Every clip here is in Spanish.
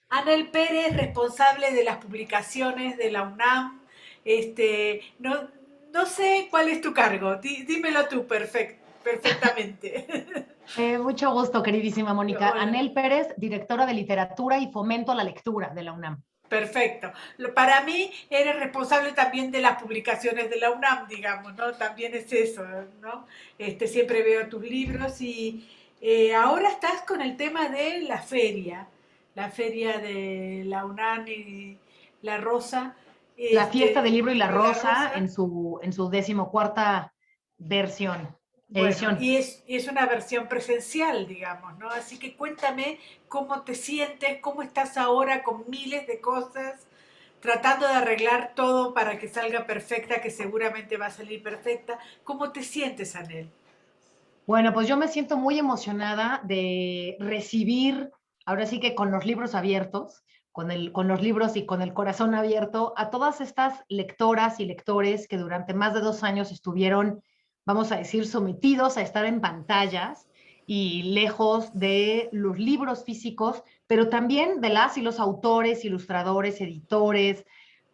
Anel Pérez, responsable de las publicaciones de la UNAM. No, no sé cuál es tu cargo, dímelo tú perfectamente. Mucho gusto, queridísima Mónica. Hola. Anel Pérez, directora de literatura y fomento a la lectura de la UNAM. Perfecto. Para mí eres responsable también de las publicaciones de la UNAM, digamos, ¿no? También es eso, ¿no? Siempre veo tus libros y ahora estás con el tema de la feria de la UNAM y La Rosa, La fiesta del libro y la de la rosa Rosa. en su decimocuarta versión, Bueno, edición. y es una versión presencial, digamos, ¿no? Así que cuéntame cómo te sientes, cómo estás ahora con miles de cosas, tratando de arreglar todo para que salga perfecta, que seguramente va a salir perfecta. ¿Cómo te sientes, Anel? Bueno, pues yo me siento muy emocionada de recibir, ahora sí que con los libros abiertos, con los libros y con el corazón abierto, a todas estas lectoras y lectores que durante más de 2 años estuvieron, vamos a decir, sometidos a estar en pantallas y lejos de los libros físicos, pero también de las y los autores, ilustradores, editores,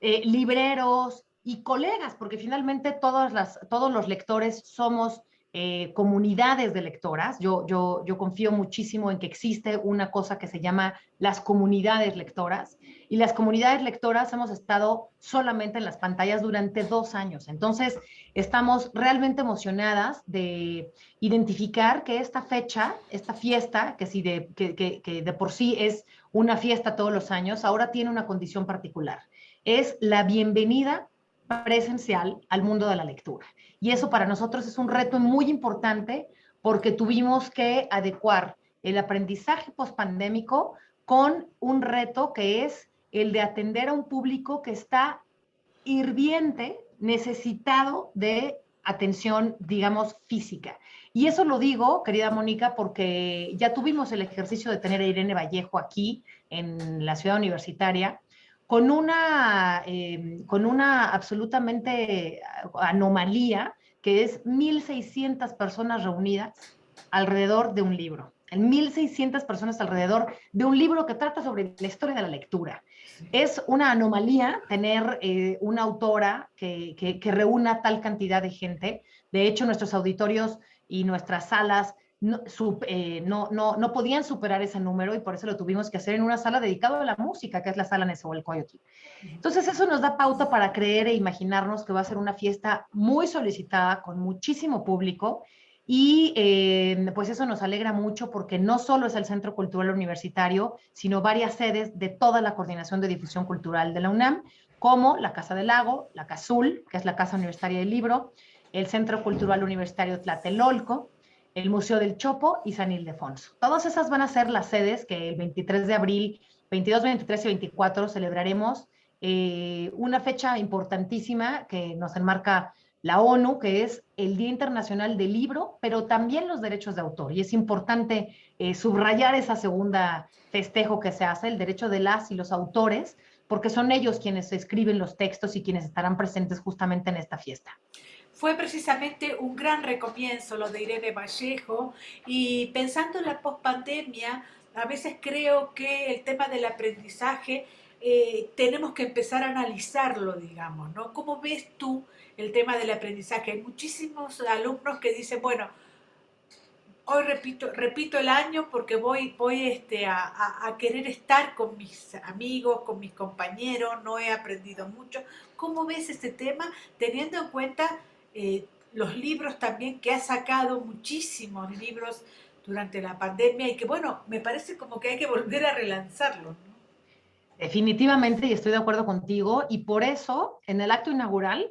libreros y colegas, porque finalmente todos los lectores somos comunidades de lectoras. Yo confío muchísimo en que existe una cosa que se llama las comunidades lectoras y las comunidades lectoras hemos estado solamente en las pantallas durante 2 años. Entonces, estamos realmente emocionadas de identificar que esta fecha, esta fiesta, que de por sí es una fiesta todos los años, ahora tiene una condición particular. Es la bienvenida presencial al mundo de la lectura. Y eso para nosotros es un reto muy importante porque tuvimos que adecuar el aprendizaje pospandémico con un reto que es el de atender a un público que está hirviente, necesitado de atención, digamos, física. Y eso lo digo, querida Mónica, porque ya tuvimos el ejercicio de tener a Irene Vallejo aquí en la ciudad universitaria con una absolutamente anomalía que es 1,600 personas reunidas alrededor de un libro. En 1,600 personas alrededor de un libro que trata sobre la historia de la lectura. Es una anomalía tener una autora que reúna tal cantidad de gente. De hecho, nuestros auditorios y nuestras salas no podían superar ese número y por eso lo tuvimos que hacer en una sala dedicada a la música, que es la sala Nezahualcóyotl. Entonces eso nos da pauta para creer e imaginarnos que va a ser una fiesta muy solicitada, con muchísimo público y pues eso nos alegra mucho porque no solo es el Centro Cultural Universitario, sino varias sedes de toda la Coordinación de Difusión Cultural de la UNAM, como la Casa del Lago, la CASUL, que es la Casa Universitaria del Libro, el Centro Cultural Universitario Tlatelolco, el Museo del Chopo y San Ildefonso. Todas esas van a ser las sedes que el 23 de abril, 22, 23 y 24 celebraremos una fecha importantísima que nos enmarca la ONU, que es el Día Internacional del Libro, pero también los derechos de autor. Y es importante subrayar esa segunda festejo que se hace, el derecho de las y los autores, porque son ellos quienes escriben los textos y quienes estarán presentes justamente en esta fiesta. Fue precisamente un gran recomienzo lo de Irene Vallejo y pensando en la pospandemia, a veces creo que el tema del aprendizaje tenemos que empezar a analizarlo, digamos, ¿no? ¿Cómo ves tú el tema del aprendizaje? Hay muchísimos alumnos que dicen, bueno, hoy repito el año porque voy a querer estar con mis amigos, con mis compañeros, no he aprendido mucho. ¿Cómo ves este tema teniendo en cuenta los libros también que ha sacado muchísimos libros durante la pandemia y que bueno, me parece como que hay que volver a relanzarlos, ¿no? Definitivamente, y estoy de acuerdo contigo, y por eso en el acto inaugural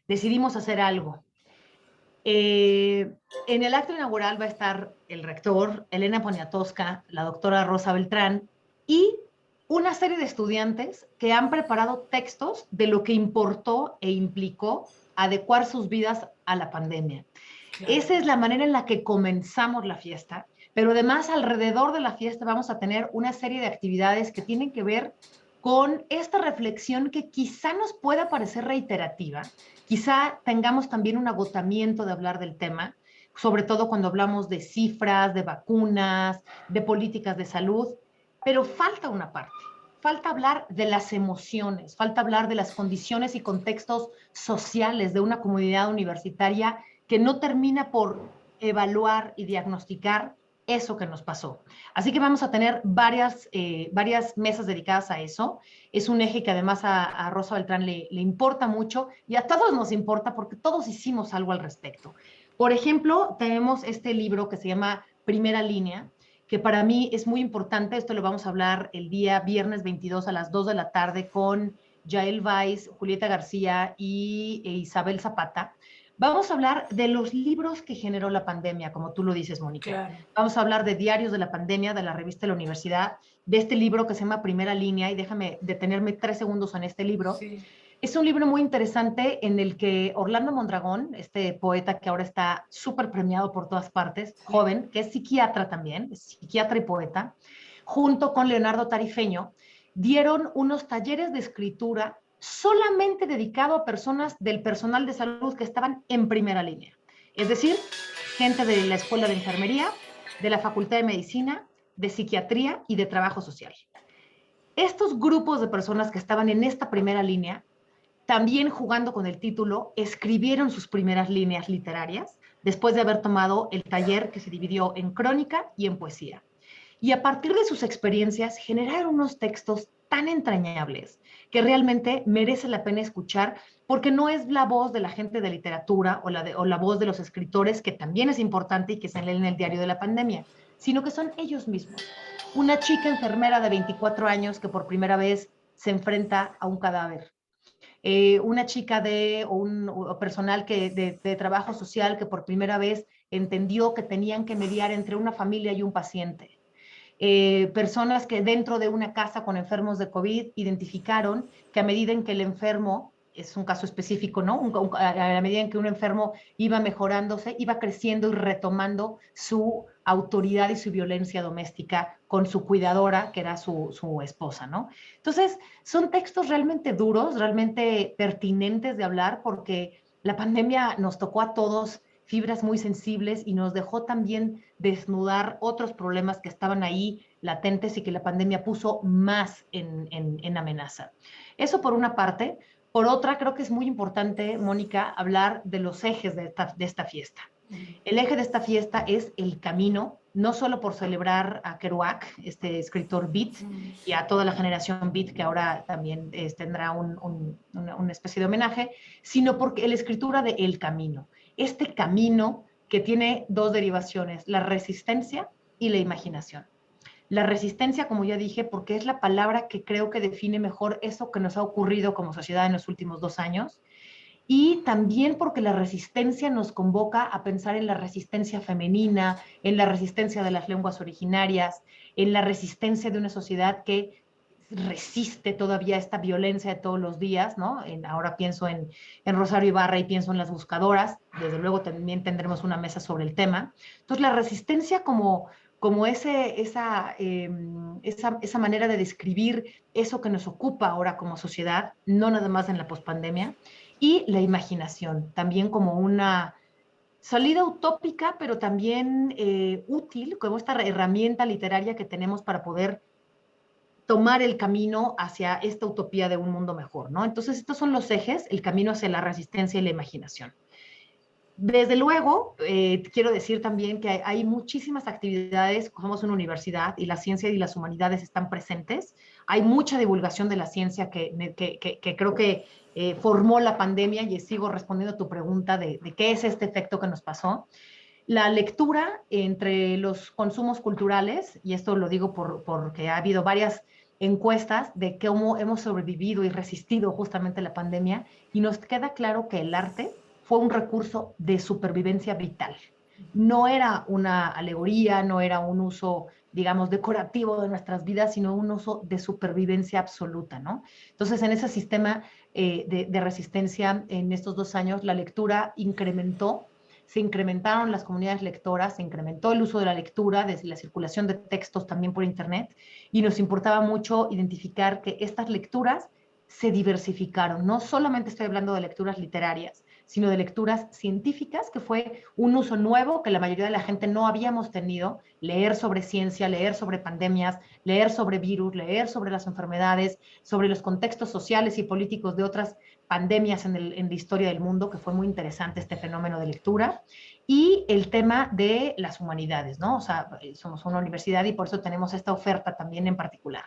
decidimos hacer algo. En el acto inaugural va a estar el rector, Elena Poniatowska, la doctora Rosa Beltrán y una serie de estudiantes que han preparado textos de lo que importó e implicó adecuar sus vidas a la pandemia. Claro. Esa es la manera en la que comenzamos la fiesta, pero además alrededor de la fiesta vamos a tener una serie de actividades que tienen que ver con esta reflexión que quizá nos pueda parecer reiterativa, quizá tengamos también un agotamiento de hablar del tema, sobre todo cuando hablamos de cifras, de vacunas, de políticas de salud, pero falta una parte. Falta hablar de las emociones, falta hablar de las condiciones y contextos sociales de una comunidad universitaria que no termina por evaluar y diagnosticar eso que nos pasó. Así que vamos a tener varias mesas dedicadas a eso. Es un eje que además a Rosa Beltrán le importa mucho y a todos nos importa porque todos hicimos algo al respecto. Por ejemplo, tenemos este libro que se llama Primera Línea, que para mí es muy importante. Esto lo vamos a hablar el día viernes 22 a las 2 de la tarde con Yael Weiss, Julieta García y Isabel Zapata. Vamos a hablar de los libros que generó la pandemia, como tú lo dices, Mónica. Claro. Vamos a hablar de Diarios de la Pandemia, de la revista de la universidad, de este libro que se llama Primera Línea, y déjame detenerme 3 segundos en este libro. Sí. Es un libro muy interesante en el que Orlando Mondragón, este poeta que ahora está súper premiado por todas partes, joven, que es psiquiatra también, es psiquiatra y poeta, junto con Leonardo Tarifeño, dieron unos talleres de escritura solamente dedicado a personas del personal de salud que estaban en primera línea. Es decir, gente de la Escuela de Enfermería, de la Facultad de Medicina, de Psiquiatría y de Trabajo Social. Estos grupos de personas que estaban en esta primera línea, también jugando con el título, escribieron sus primeras líneas literarias después de haber tomado el taller que se dividió en crónica y en poesía. Y a partir de sus experiencias generaron unos textos tan entrañables que realmente merece la pena escuchar porque no es la voz de la gente de literatura o la voz de los escritores, que también es importante y que se lee en el diario de la pandemia, sino que son ellos mismos. Una chica enfermera de 24 años que por primera vez se enfrenta a un cadáver, una chica o personal de trabajo social que por primera vez entendió que tenían que mediar entre una familia y un paciente. Personas que dentro de una casa con enfermos de COVID identificaron que a medida en que el enfermo, es un caso específico, ¿no? A la medida en que un enfermo iba mejorándose, iba creciendo y retomando su autoridad y su violencia doméstica con su cuidadora, que era su esposa, ¿no? Entonces, son textos realmente duros, realmente pertinentes de hablar, porque la pandemia nos tocó a todos fibras muy sensibles y nos dejó también desnudar otros problemas que estaban ahí latentes y que la pandemia puso más en amenaza. Eso por una parte. Por otra, creo que es muy importante, Mónica, hablar de los ejes de esta fiesta. El eje de esta fiesta es el camino, no solo por celebrar a Kerouac, este escritor beat, y a toda la generación beat que ahora también tendrá una especie de homenaje, sino porque la escritura de El Camino. Este camino que tiene dos derivaciones, la resistencia y la imaginación. La resistencia, como ya dije, porque es la palabra que creo que define mejor eso que nos ha ocurrido como sociedad en los últimos 2 años, y también porque la resistencia nos convoca a pensar en la resistencia femenina, en la resistencia de las lenguas originarias, en la resistencia de una sociedad que resiste todavía esta violencia de todos los días, ¿no? Ahora pienso en Rosario Ibarra y pienso en las buscadoras, desde luego también tendremos una mesa sobre el tema. Entonces, la resistencia como esa manera de describir eso que nos ocupa ahora como sociedad, no nada más en la pospandemia, y la imaginación, también como una salida utópica, pero también útil, como esta herramienta literaria que tenemos para poder tomar el camino hacia esta utopía de un mundo mejor, ¿no? Entonces, estos son los ejes, el camino hacia la resistencia y la imaginación. Desde luego, quiero decir también que hay muchísimas actividades, somos una universidad y la ciencia y las humanidades están presentes. Hay mucha divulgación de la ciencia que creo que formó la pandemia, y sigo respondiendo a tu pregunta de qué es este efecto que nos pasó. La lectura entre los consumos culturales, y esto lo digo porque ha habido varias encuestas de cómo hemos sobrevivido y resistido justamente la pandemia, y nos queda claro que el arte fue un recurso de supervivencia vital. No era una alegoría, no era un uso, digamos, decorativo de nuestras vidas, sino un uso de supervivencia absoluta, ¿no? Entonces, en ese sistema de resistencia en estos 2 años, la lectura se incrementaron las comunidades lectoras, se incrementó el uso de la lectura, desde la circulación de textos también por Internet, y nos importaba mucho identificar que estas lecturas se diversificaron. No solamente estoy hablando de lecturas literarias, sino de lecturas científicas, que fue un uso nuevo que la mayoría de la gente no habíamos tenido, leer sobre ciencia, leer sobre pandemias, leer sobre virus, leer sobre las enfermedades, sobre los contextos sociales y políticos de otras pandemias en la historia del mundo, que fue muy interesante este fenómeno de lectura, y el tema de las humanidades, ¿no? O sea, somos una universidad y por eso tenemos esta oferta también en particular.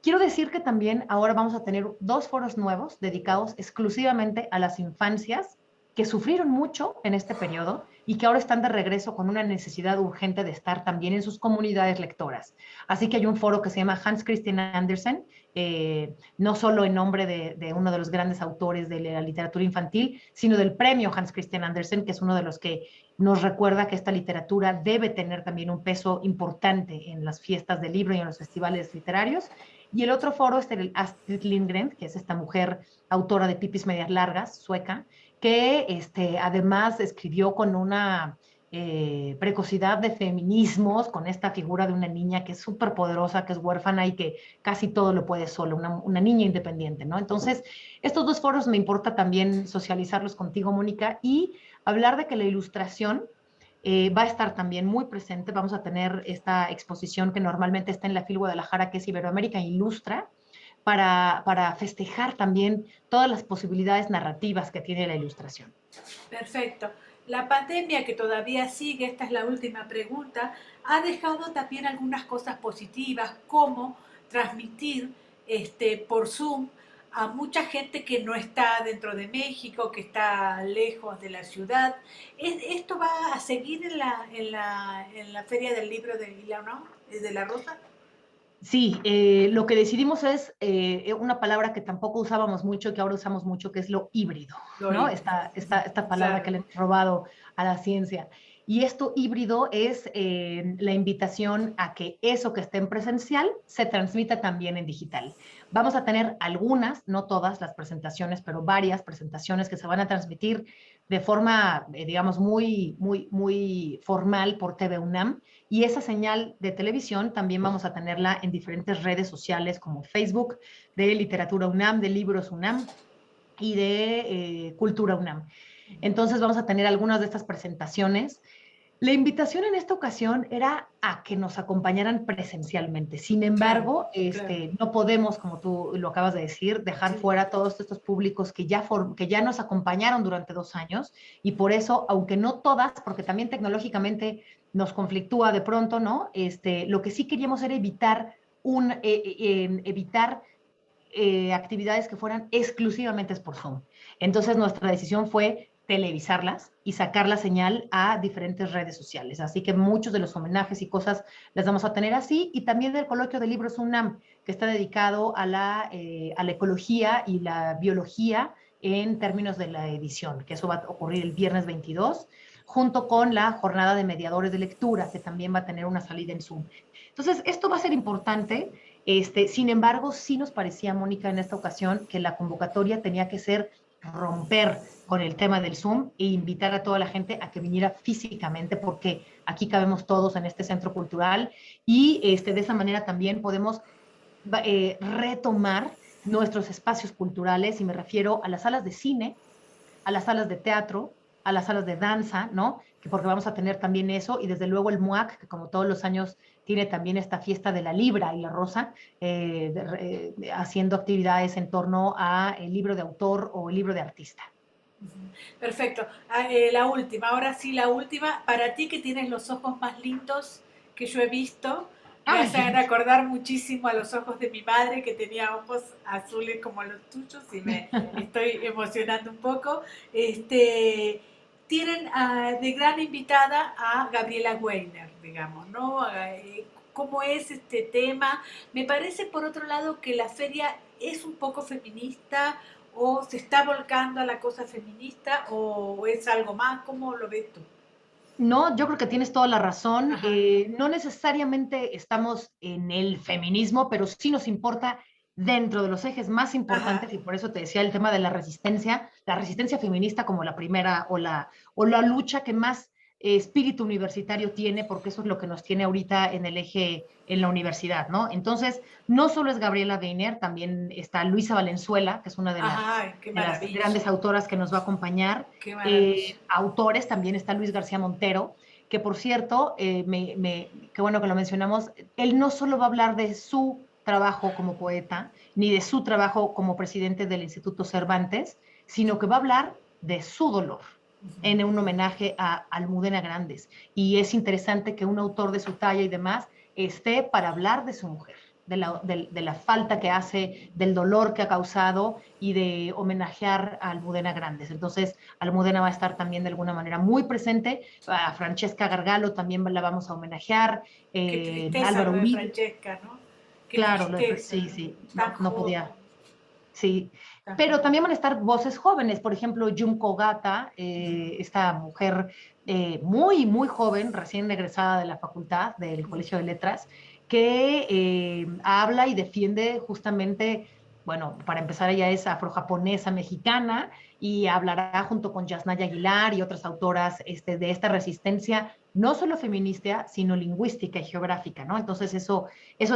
Quiero decir que también ahora vamos a tener 2 foros nuevos dedicados exclusivamente a las infancias que sufrieron mucho en este periodo y que ahora están de regreso con una necesidad urgente de estar también en sus comunidades lectoras. Así que hay un foro que se llama Hans Christian Andersen, no solo en nombre de uno de los grandes autores de la literatura infantil, sino del premio Hans Christian Andersen, que es uno de los que nos recuerda que esta literatura debe tener también un peso importante en las fiestas del libro y en los festivales literarios. Y el otro foro es el Astrid Lindgren, que es esta mujer autora de Pipis Medias Largas, sueca, que además escribió con una precocidad de feminismos, con esta figura de una niña que es súper poderosa, que es huérfana y que casi todo lo puede sola, una niña independiente, ¿no? Entonces, estos 2 foros me importa también socializarlos contigo, Mónica, y hablar de que la ilustración va a estar también muy presente. Vamos a tener esta exposición que normalmente está en la FIL Guadalajara, que es Iberoamérica Ilustra, para festejar también todas las posibilidades narrativas que tiene la ilustración. Perfecto. La pandemia que todavía sigue, esta es la última pregunta, ha dejado también algunas cosas positivas, como transmitir por Zoom a mucha gente que no está dentro de México, que está lejos de la ciudad. ¿Esto va a seguir en la Feria del Libro de Milano, de la Rosa? Sí, lo que decidimos es una palabra que tampoco usábamos mucho y que ahora usamos mucho, que es lo híbrido, Lo ¿no? híbrido. Esta palabra Claro. que le hemos robado a la ciencia. Y esto híbrido es la invitación a que eso que esté en presencial se transmita también en digital. Vamos a tener algunas, no todas las presentaciones, pero varias presentaciones que se van a transmitir de forma, digamos, muy formal por TV UNAM, y esa señal de televisión también vamos a tenerla en diferentes redes sociales como Facebook, de Literatura UNAM, de Libros UNAM y de Cultura UNAM. Entonces vamos a tener algunas de estas presentaciones. La invitación en esta ocasión era a que nos acompañaran presencialmente. Sin Claro, embargo, claro. no podemos, como tú lo acabas de decir, dejar Sí. fuera todos estos públicos que ya nos acompañaron durante 2 años, y por eso, aunque no todas, porque también tecnológicamente nos conflictúa de pronto, ¿no? Lo que sí queríamos era evitar actividades que fueran exclusivamente por Zoom. Entonces nuestra decisión fue televisarlas y sacar la señal a diferentes redes sociales. Así que muchos de los homenajes y cosas las vamos a tener así, y también el coloquio de libros UNAM, que está dedicado a la ecología y la biología en términos de la edición, que eso va a ocurrir el viernes 22, junto con la jornada de mediadores de lectura, que también va a tener una salida en Zoom. Entonces, esto va a ser importante. Sin embargo, sí nos parecía, Mónica, en esta ocasión que la convocatoria tenía que ser romper con el tema del Zoom e invitar a toda la gente a que viniera físicamente, porque aquí cabemos todos en este centro cultural, y de esa manera también podemos retomar nuestros espacios culturales, y me refiero a las salas de cine, a las salas de teatro, a las salas de danza, ¿no? Porque vamos a tener también eso, y desde luego el MUAC, que como todos los años tiene también esta fiesta de la Libra y la Rosa, haciendo actividades en torno a el libro de autor o el libro de artista. Perfecto. La última, ahora sí, la última. Para ti que tienes los ojos más lindos que yo he visto, me hacen Ay, acordar muchísimo a los ojos de mi madre, que tenía ojos azules como los tuyos, y me estoy emocionando un poco. Tienen de gran invitada a Gabriela Weiner, digamos, ¿no? ¿Cómo es este tema? Me parece, por otro lado, que la feria es un poco feminista, o se está volcando a la cosa feminista, o es algo más. ¿Cómo lo ves tú? no, yo creo que tienes toda la razón. Ajá, No necesariamente estamos en el feminismo, pero sí nos importa dentro de los ejes más ajá, importantes, y por eso te decía el tema de la resistencia feminista como la primera, o la lucha que más espíritu universitario tiene, porque eso es lo que nos tiene ahorita en el eje en la universidad, ¿no? Entonces, no solo es Gabriela Weiner, también está Luisa Valenzuela, que es una Ay, qué de las maravilla, grandes autoras que nos va a acompañar. qué maravilla. Autores, también está Luis García Montero, que por cierto, qué bueno que lo mencionamos, él no solo va a hablar de su trabajo como poeta, ni de su trabajo como presidente del Instituto Cervantes, sino que va a hablar de su dolor en un homenaje a Almudena Grandes. Y es interesante que un autor de su talla y demás esté para hablar de su mujer, de la falta que hace, del dolor que ha causado y de homenajear a Almudena Grandes. Entonces, Almudena va a estar también de alguna manera muy presente. A Francesca Gargalo también la vamos a homenajear. Qué tristeza Álvaro lo de Uribe, Francesca, ¿no? Qué claro, tristeza, sí, sí, tan no, no joven, podía. Sí, tan pero joven. también van a estar voces jóvenes, por ejemplo, Junko Gata, esta mujer muy, muy joven, recién egresada de la facultad del Colegio de Letras, que habla y defiende justamente, bueno, para empezar ella es afrojaponesa mexicana y hablará junto con Yasnaya Aguilar y otras autoras de esta resistencia, no solo feminista, sino lingüística y geográfica, ¿no? Entonces eso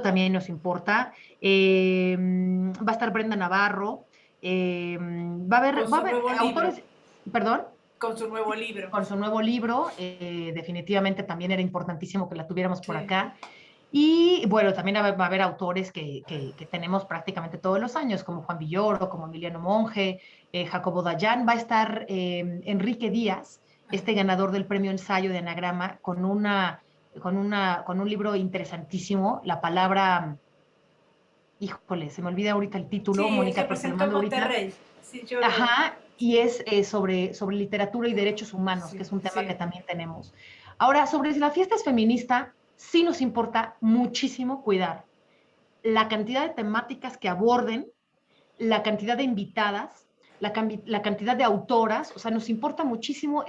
también nos importa. Va a estar Brenda Navarro, Con va a su haber nuevo libro, autores, perdón, con su nuevo libro. con su nuevo libro, definitivamente también era importantísimo que la tuviéramos por Sí. acá. Y bueno, también va a haber autores que tenemos prácticamente todos los años, como Juan Villoro, como Emiliano Monge, Jacobo Dayan. Va a estar Enrique Díaz, este ganador del premio Ensayo de Anagrama, con un libro interesantísimo, La palabra, híjole, se me olvida ahorita el título, Sí, el que Mónica, pero te lo presentó en mando ahorita. Monterrey. Sí, yo lo... Ajá, y es sobre literatura y derechos humanos, que Sí, es un tema que sí. también tenemos. Ahora, sobre si la fiesta es feminista, sí nos importa muchísimo cuidar la cantidad de temáticas que aborden, la cantidad de invitadas, la cantidad de autoras, o sea, nos importa muchísimo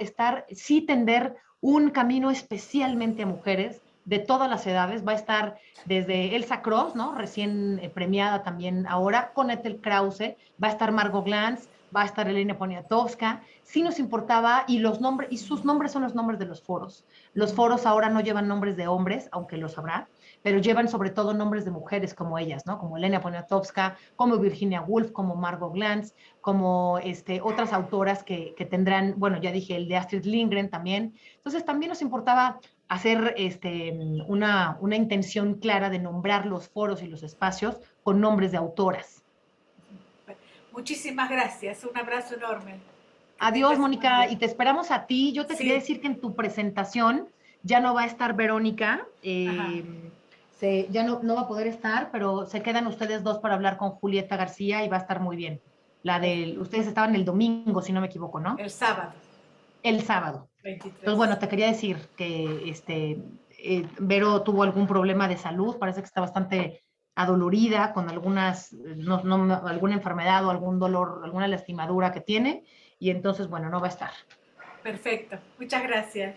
sí tender un camino especialmente a mujeres de todas las edades. Va a estar desde Elsa Cross, ¿no? Recién premiada también ahora, con Ethel Krause, va a estar Margot Glantz, va a estar Elena Poniatowska. Sí nos importaba, y los nombres, y sus nombres son los nombres de los foros. Los foros ahora no llevan nombres de hombres, aunque los habrá, pero llevan sobre todo nombres de mujeres como ellas, ¿no? Como Elena Poniatowska, como Virginia Woolf, como Margot Glantz, como otras autoras que tendrán, bueno, ya dije, el de Astrid Lindgren también. Entonces también nos importaba hacer una intención clara de nombrar los foros y los espacios con nombres de autoras. Muchísimas gracias, un abrazo enorme. Que Adiós, tengas un buen Mónica, día. y te esperamos a ti. Yo te quería Sí, decir que en tu presentación ya no va a estar Verónica, ajá, ya no va a poder estar, pero se quedan ustedes dos para hablar con Julieta García y va a estar muy bien. Ustedes estaban el domingo, si no me equivoco, ¿no? el sábado El sábado. Entonces, 23. bueno, te quería decir que Vero tuvo algún problema de salud, parece que está bastante adolorida con alguna enfermedad o algún dolor, alguna lastimadura que tiene, y entonces, bueno, no va a estar. Perfecto, muchas gracias.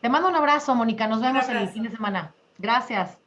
Te mando un abrazo, Mónica, nos Un vemos el fin abrazo. de semana. Gracias.